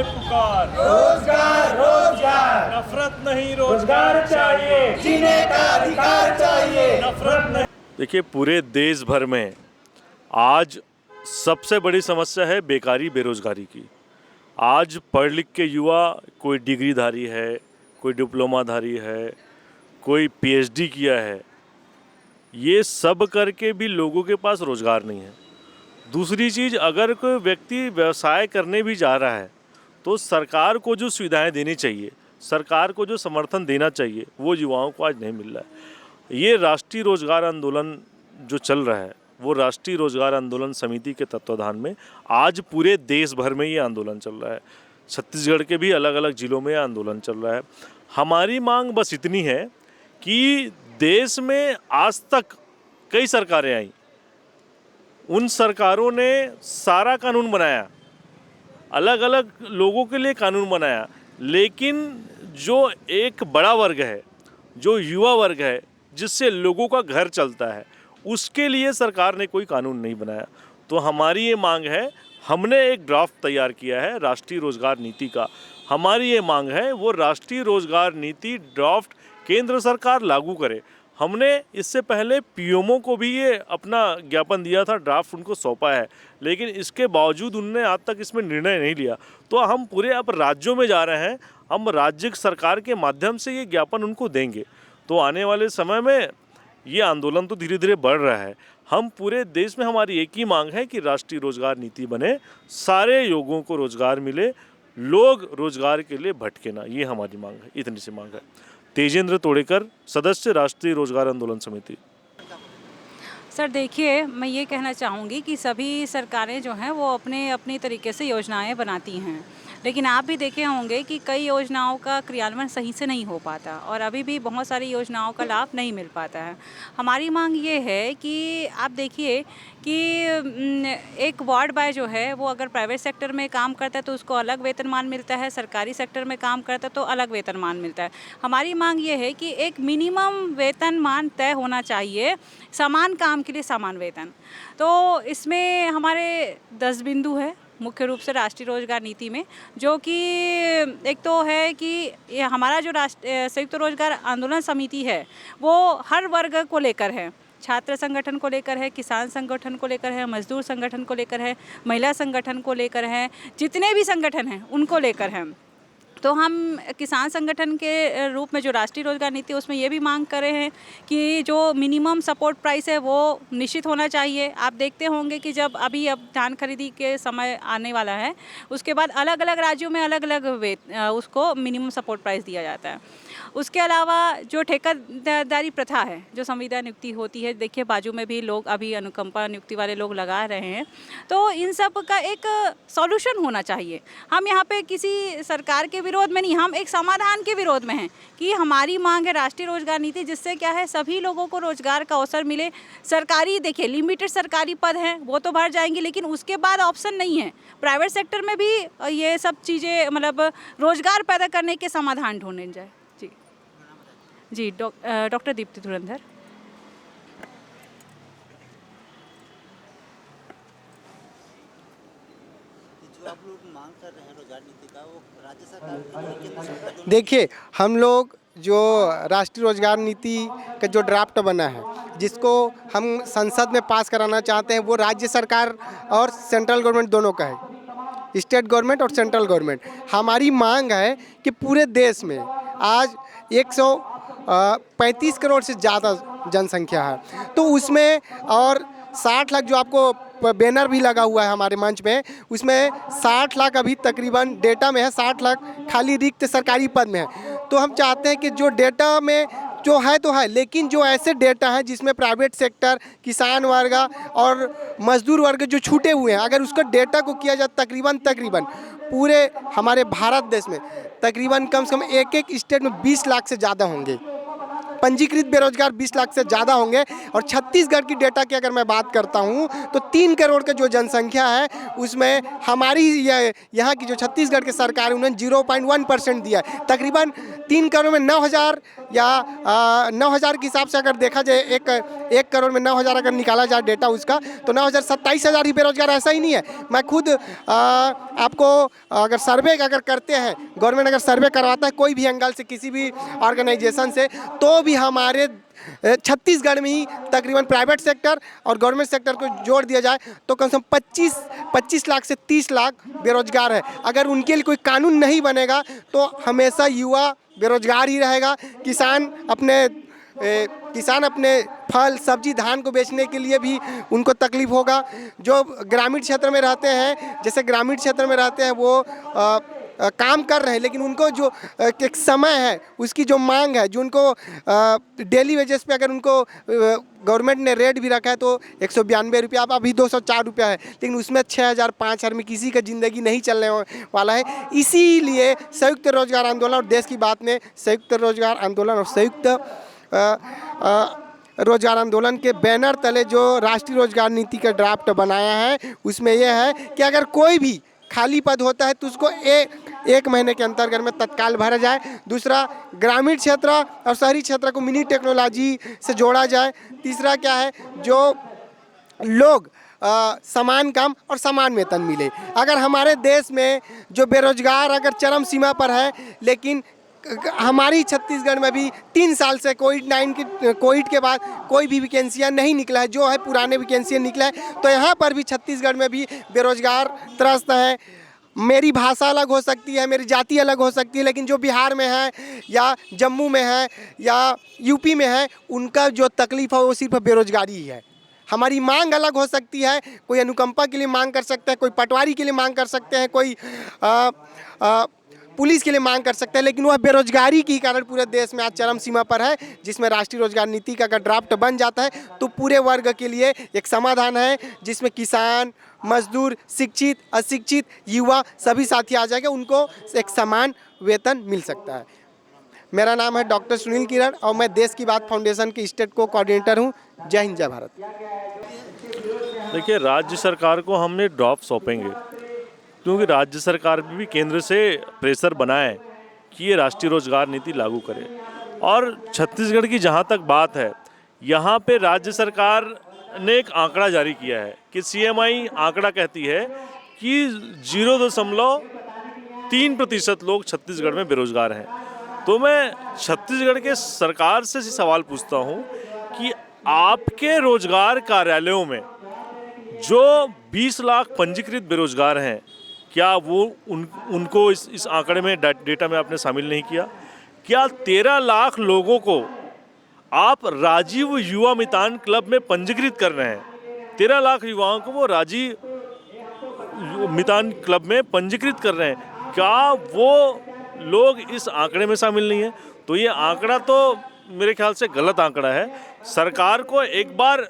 पुकार रोजगार रोजगार नफरत नहीं, रोजगार चाहिए, जीने का अधिकार चाहिए। नफरत नहीं। देखिए, पूरे देश भर में आज सबसे बड़ी समस्या है बेकारी, बेरोजगारी की। आज पढ़ लिख के युवा, कोई डिग्रीधारी है, कोई डिप्लोमाधारी है, कोई पीएचडी किया है, ये सब करके भी लोगों के पास रोजगार नहीं है। दूसरी चीज़, अगर कोई व्यक्ति व्यवसाय करने भी जा रहा है तो सरकार को जो सुविधाएं देनी चाहिए, सरकार को जो समर्थन देना चाहिए, वो युवाओं को आज नहीं मिल रहा है। ये राष्ट्रीय रोजगार आंदोलन जो चल रहा है, वो राष्ट्रीय रोजगार आंदोलन समिति के तत्वाधान में आज पूरे देश भर में ये आंदोलन चल रहा है। छत्तीसगढ़ के भी अलग अलग ज़िलों में आंदोलन चल रहा है। हमारी मांग बस इतनी है कि देश में आज तक कई सरकारें आई, उन सरकारों ने सारा कानून बनाया, अलग अलग लोगों के लिए कानून बनाया, लेकिन जो एक बड़ा वर्ग है, जो युवा वर्ग है, जिससे लोगों का घर चलता है, उसके लिए सरकार ने कोई कानून नहीं बनाया। तो हमारी ये मांग है, हमने एक ड्राफ्ट तैयार किया है राष्ट्रीय रोजगार नीति का। हमारी ये मांग है वो राष्ट्रीय रोजगार नीति ड्राफ्ट केंद्र सरकार लागू करे। हमने इससे पहले पीएमओ को भी ये अपना ज्ञापन दिया था, ड्राफ्ट उनको सौंपा है, लेकिन इसके बावजूद उन्होंने आज तक इसमें निर्णय नहीं लिया। तो हम पूरे अब राज्यों में जा रहे हैं, हम राज्य सरकार के माध्यम से ये ज्ञापन उनको देंगे। तो आने वाले समय में ये आंदोलन तो धीरे धीरे बढ़ रहा है। हम पूरे देश में, हमारी एक ही मांग है कि राष्ट्रीय रोजगार नीति बने, सारे लोगों को रोजगार मिले, लोग रोजगार के लिए भटके ना, ये हमारी मांग है, इतनी सी मांग है। तेजेंद्र तोड़ेकर, सदस्य राष्ट्रीय रोजगार आंदोलन समिति। सर देखिए, मैं ये कहना चाहूँगी कि सभी सरकारें जो हैं वो अपने अपनी तरीके से योजनाएं बनाती हैं, लेकिन आप भी देखे होंगे कि कई योजनाओं का क्रियान्वयन सही से नहीं हो पाता और अभी भी बहुत सारी योजनाओं का लाभ नहीं मिल पाता है। हमारी मांग ये है कि आप देखिए कि एक वार्ड बॉय जो है वो अगर प्राइवेट सेक्टर में काम करता है तो उसको अलग वेतनमान मिलता है, सरकारी सेक्टर में काम करता है तो अलग वेतनमान मिलता है। हमारी मांग ये है कि एक मिनिमम वेतनमान तय होना चाहिए, समान काम के लिए समान वेतन। तो इसमें हमारे 10 बिंदु है मुख्य रूप से राष्ट्रीय रोजगार नीति में, जो कि एक तो है कि ये हमारा जो संयुक्त रोजगार आंदोलन समिति है वो हर वर्ग को लेकर है, छात्र संगठन को लेकर है, किसान संगठन को लेकर है, मजदूर संगठन को लेकर है, महिला संगठन को लेकर है, जितने भी संगठन हैं उनको लेकर हैं। तो हम किसान संगठन के रूप में जो राष्ट्रीय रोजगार नीति है उसमें ये भी मांग कर रहे हैं कि जो मिनिमम सपोर्ट प्राइस है वो निश्चित होना चाहिए। आप देखते होंगे कि जब अब धान खरीदी के समय आने वाला है, उसके बाद अलग अलग राज्यों में अलग अलग उसको मिनिमम सपोर्ट प्राइस दिया जाता है। उसके अलावा जो ठेकेदारी प्रथा है, जो संविदा नियुक्ति होती है, देखिए बाजू में भी लोग अभी अनुकंपा नियुक्ति वाले लोग लगा रहे हैं, तो इन सब का एक सॉल्यूशन होना चाहिए। हम यहाँ पे किसी सरकार के विरोध में नहीं, हम एक समाधान के विरोध में हैं कि हमारी मांग है राष्ट्रीय रोजगार नीति, जिससे क्या है सभी लोगों को रोजगार का अवसर मिले। सरकारी देखिए लिमिटेड सरकारी पद हैं वो तो भर जाएंगे, लेकिन उसके बाद ऑप्शन नहीं है। प्राइवेट सेक्टर में भी ये सब चीज़ें मतलब रोजगार पैदा करने के समाधान ढूंढने जाए। जी डॉक्टर दीप्ति धुरंधर। जो आप लोग मांग कर रहे हैं रोजगार नीति का, वो राज्य सरकार, देखिए हम लोग जो राष्ट्रीय रोजगार नीति का जो ड्राफ्ट बना है, जिसको हम संसद में पास कराना चाहते हैं, वो राज्य सरकार और सेंट्रल गवर्नमेंट दोनों का है, स्टेट गवर्नमेंट और सेंट्रल गवर्नमेंट। हमारी मांग है कि पूरे देश में आज 135 करोड़ से ज़्यादा जनसंख्या है, तो उसमें और 60 लाख जो आपको बैनर भी लगा हुआ है हमारे मंच में, उसमें 60 लाख अभी तकरीबन डेटा में है, 60 लाख खाली रिक्त सरकारी पद में है। तो हम चाहते हैं कि जो डेटा में जो है तो है, लेकिन जो ऐसे डेटा है जिसमें प्राइवेट सेक्टर, किसान वर्ग और मजदूर वर्ग जो छूटे हुए हैं, अगर उसका डेटा को किया जाए तकरीबन पूरे हमारे भारत देश में तकरीबन कम से कम एक स्टेट में 20 लाख से ज़्यादा होंगे। पंजीकृत बेरोजगार 20 लाख से ज़्यादा होंगे। और छत्तीसगढ़ की डेटा की अगर मैं बात करता हूँ तो 3 करोड़ का जो जनसंख्या है उसमें हमारी यहाँ की जो छत्तीसगढ़ की सरकार है उन्होंने 0.1% दिया है। तकरीबन 3 करोड़ में 9,000 या 9,000 के हिसाब से अगर देखा जाए, एक करोड़ में 9,000 अगर निकाला जाए डेटा उसका, तो 9,000 27,000 ही बेरोजगार। ऐसा ही नहीं है, मैं खुद आपको अगर सर्वे अगर करते हैं, गवर्नमेंट अगर सर्वे करवाता है कोई भी एंगल से किसी भी ऑर्गेनाइजेशन से, तो भी हमारे छत्तीसगढ़ में ही तकरीबन प्राइवेट सेक्टर और गवर्नमेंट सेक्टर को जोड़ दिया जाए तो कम से कम 25 लाख से 30 लाख बेरोजगार है। अगर उनके लिए कोई कानून नहीं बनेगा तो हमेशा युवा बेरोजगार ही रहेगा। किसान अपने फल सब्जी धान को बेचने के लिए भी उनको तकलीफ होगा। जो ग्रामीण क्षेत्र में रहते हैं, जैसे ग्रामीण क्षेत्र में रहते हैं वो काम कर रहे हैं, लेकिन उनको जो एक समय है उसकी जो मांग है, जो उनको डेली वेजेस पे अगर उनको गवर्नमेंट ने रेट भी रखा है तो 192 रुपया, अब अभी 204 रुपया है, लेकिन उसमें 6,000 5,000 में किसी का ज़िंदगी नहीं चलने वाला है। इसीलिए संयुक्त रोजगार आंदोलन और देश की बात में संयुक्त रोजगार आंदोलन और संयुक्त रोजगार आंदोलन के बैनर तले जो राष्ट्रीय रोजगार नीति का ड्राफ्ट बनाया है उसमें यह है कि अगर कोई भी खाली पद होता है तो उसको एक महीने के अंतर्गत में तत्काल भरा जाए। दूसरा, ग्रामीण क्षेत्र और शहरी क्षेत्र को मिनी टेक्नोलॉजी से जोड़ा जाए। तीसरा क्या है, जो लोग समान काम और समान वेतन मिले। अगर हमारे देश में जो बेरोजगार अगर चरम सीमा पर है, लेकिन हमारी छत्तीसगढ़ में भी 3 साल से कोविड के बाद कोई भी वैकेंसियाँ नहीं निकला है, जो है पुराने वैकेंसियाँ निकला है, तो यहाँ पर भी छत्तीसगढ़ में भी बेरोजगार त्रस्त है। मेरी भाषा अलग हो सकती है, मेरी जाति अलग हो सकती है, लेकिन जो बिहार में है या जम्मू में है या यूपी में है, उनका जो तकलीफ है वो सिर्फ बेरोजगारी ही है। हमारी मांग अलग हो सकती है, कोई अनुकंपा के लिए मांग कर सकता है, कोई पटवारी के लिए मांग कर सकते हैं, कोई पुलिस के लिए मांग कर सकते हैं, लेकिन वह बेरोजगारी के कारण पूरे देश में आज चरम सीमा पर है। जिसमें राष्ट्रीय रोजगार नीति का अगर ड्राफ्ट बन जाता है तो पूरे वर्ग के लिए एक समाधान है, जिसमें किसान, मजदूर, शिक्षित, अशिक्षित, युवा सभी साथी आ जाएंगे, उनको एक समान वेतन मिल सकता है। मेरा नाम है डॉक्टर सुनील किरण और मैं देश की बात फाउंडेशन के स्टेट को कोऑर्डिनेटर हूँ। जय हिंद, जय भारत। देखिए, राज्य सरकार को हमने ड्राफ्ट सौंपेंगे क्योंकि राज्य सरकार भी केंद्र से प्रेशर बनाए कि ये राष्ट्रीय रोजगार नीति लागू करे। और छत्तीसगढ़ की जहाँ तक बात है, यहाँ पे राज्य सरकार ने एक आंकड़ा जारी किया है कि CMI आंकड़ा कहती है कि 0.3% लोग छत्तीसगढ़ में बेरोजगार हैं। तो मैं छत्तीसगढ़ के सरकार से सवाल पूछता हूँ कि आपके रोजगार कार्यालयों में जो 20 लाख पंजीकृत बेरोजगार हैं, क्या वो उनको इस आंकड़े में डेटा में आपने शामिल नहीं किया? क्या 13 लाख लोगों को आप राजीव युवा मितान क्लब में पंजीकृत कर रहे हैं? 13 लाख युवाओं को वो राजीव मितान क्लब में पंजीकृत कर रहे हैं, क्या वो लोग इस आंकड़े में शामिल नहीं है? तो ये आंकड़ा तो मेरे ख्याल से गलत आंकड़ा है। सरकार को एक बार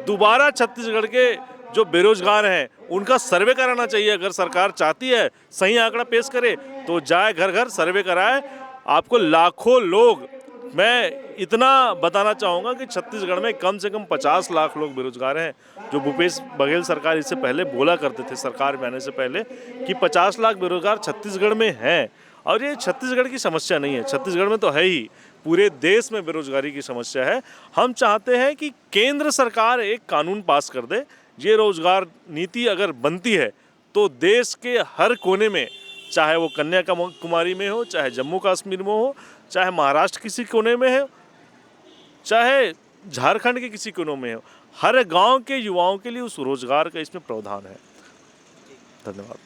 दोबारा छत्तीसगढ़ के जो बेरोजगार हैं उनका सर्वे कराना चाहिए। अगर सरकार चाहती है सही आंकड़ा पेश करे तो जाए घर घर सर्वे कराए। आपको लाखों लोग, मैं इतना बताना चाहूँगा कि छत्तीसगढ़ में कम से कम 50 लाख लोग बेरोजगार हैं। जो भूपेश बघेल सरकार इससे पहले बोला करते थे, सरकार में आने से पहले, कि 50 लाख बेरोजगार छत्तीसगढ़ में हैं। और ये छत्तीसगढ़ की समस्या नहीं है, छत्तीसगढ़ में तो है ही, पूरे देश में बेरोजगारी की समस्या है। हम चाहते हैं कि केंद्र सरकार एक कानून पास कर दे। ये रोजगार नीति अगर बनती है तो देश के हर कोने में, चाहे वो कन्याकुमारी में हो, चाहे जम्मू कश्मीर में हो, चाहे महाराष्ट्र किसी कोने में हो, चाहे झारखंड के किसी कोने में हो, हर गांव के युवाओं के लिए उस रोजगार का इसमें प्रावधान है। धन्यवाद।